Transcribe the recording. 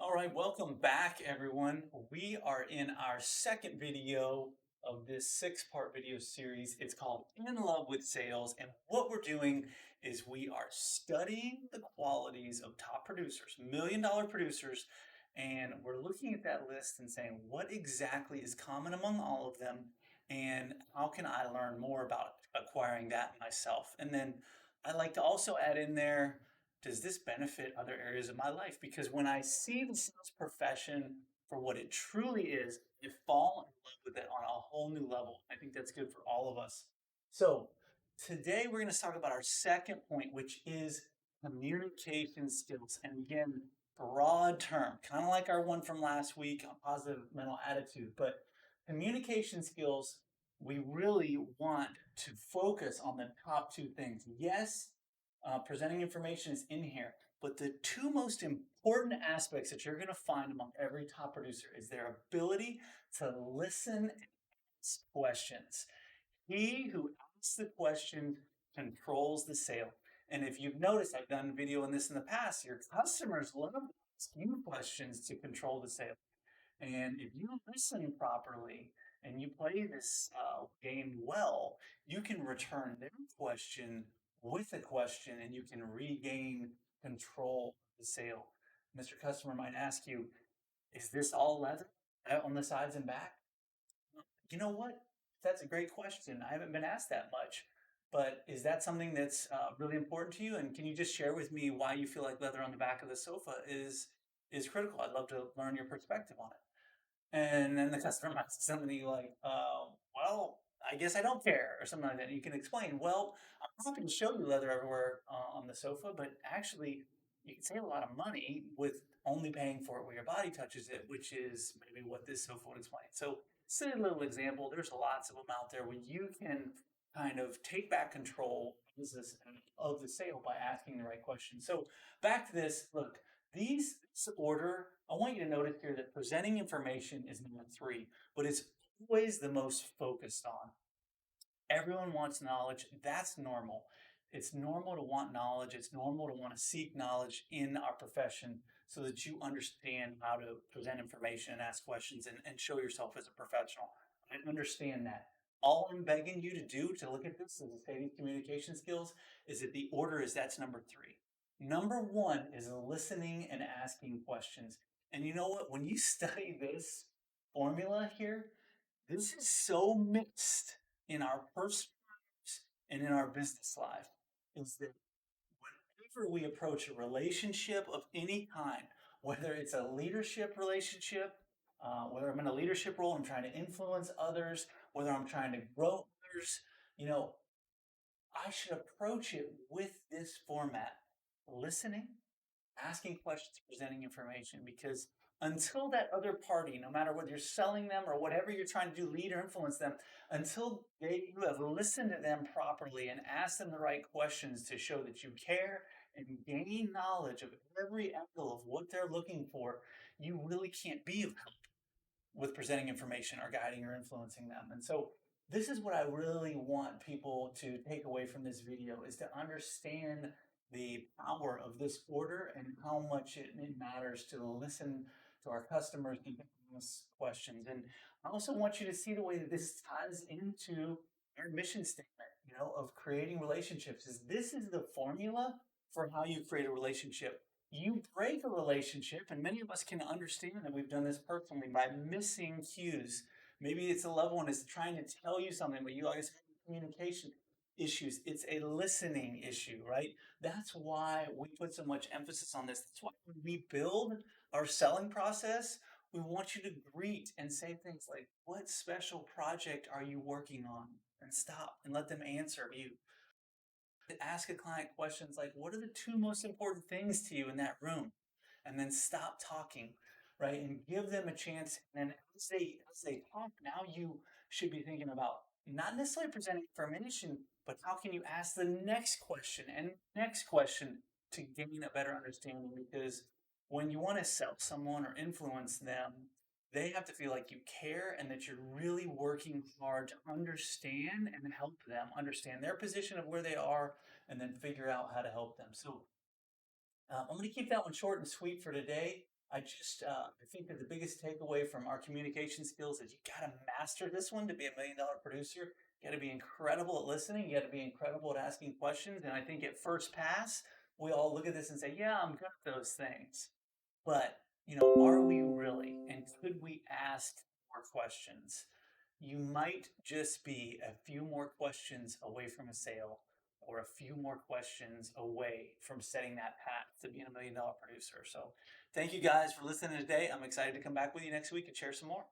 All right, welcome back, everyone. We are in our second video of this six-part video series. It's called In Love with Sales. And what we're doing is we are studying the qualities of top producers, million-dollar producers, and we're looking at that list and saying, what exactly is common among all of them? And how can I learn more about acquiring that myself? And then I like to also add in there, does this benefit other areas of my life? Because when I see the sales profession for what it truly is, I fall in love with it on a whole new level. I think that's good for all of us. So today we're going to talk about our second point, which is communication skills. And again, broad term, kind of like our one from last week on positive mental attitude, but communication skills, we really want to focus on the top two things. Yes, presenting information is in here, but the two most important aspects that you're going to find among every top producer is their ability to listen and ask questions. He who asks the question controls the sale. And if you've noticed, I've done a video on this in the past, your customers love to ask you questions to control the sale. And if you listen properly and you play this game well, you can return their question with a question and you can regain control of the sale. Mr. Customer might ask you, is this all leather on the sides and back? You know what? That's a great question. I haven't been asked that much. But is that something that's really important to you? And can you just share with me why you feel like leather on the back of the sofa is critical? I'd love to learn your perspective on it. And then the customer might say something like, well, I guess I don't care, or something like that. And you can explain, well, I'm happy to show you leather everywhere on the sofa, but actually, you can save a lot of money with only paying for it where your body touches it, which is maybe what this sofa would explain. So, silly little example. There's lots of them out there where you can kind of take back control of the sale by asking the right questions. So, back to this. Look, this order, I want you to notice here that presenting information is number three, but it's always the most focused on. Everyone wants knowledge. That's normal. It's normal to want knowledge. It's normal to want to seek knowledge in our profession so that you understand how to present information and ask questions and show yourself as a professional. I understand that. All I'm begging you to do to look at this as a study communication skills is that the order is that's number three. Number one is listening and asking questions. And you know what? When you study this formula here, this is so mixed in our personal lives and in our business life is that whenever we approach a relationship of any kind, whether it's a leadership relationship, whether I'm in a leadership role, I'm trying to influence others, whether I'm trying to grow others, you know, I should approach it with this format: listening, asking questions, presenting information, because until that other party, no matter whether you're selling them or whatever you're trying to do, lead or influence them, until you have listened to them properly and asked them the right questions to show that you care and gain knowledge of every angle of what they're looking for, you really can't be of help with presenting information or guiding or influencing them. And so this is what I really want people to take away from this video is to understand the power of this order and how much it matters to listen to our customers and ask questions. And I also want you to see the way that this ties into our mission statement, of creating relationships. Is this is the formula for how you create a relationship. You break a relationship, and many of us can understand that we've done this personally by missing cues. Maybe it's a loved one is trying to tell you something, but you always have communication issues. It's a listening issue, right? That's why we put so much emphasis on this. That's why when we build our selling process, we want you to greet and say things like, what special project are you working on? And stop and let them answer you. Ask a client questions like, what are the two most important things to you in that room? And then stop talking, right? And give them a chance. And then as they talk, now you should be thinking about not necessarily presenting information, but how can you ask the next question and next question to gain a better understanding? Because when you want to sell someone or influence them, they have to feel like you care and that you're really working hard to understand and help them understand their position of where they are and then figure out how to help them. So I'm going to keep that one short and sweet for today. I think that the biggest takeaway from our communication skills is you got to master this one to be $1 million producer. You got to be incredible at listening. You got to be incredible at asking questions. And I think at first pass, we all look at this and say, yeah, I'm good at those things. But, are we really? And could we ask more questions? You might just be a few more questions away from a sale or a few more questions away from setting that path to being $1 million producer. So thank you guys for listening today. I'm excited to come back with you next week and share some more.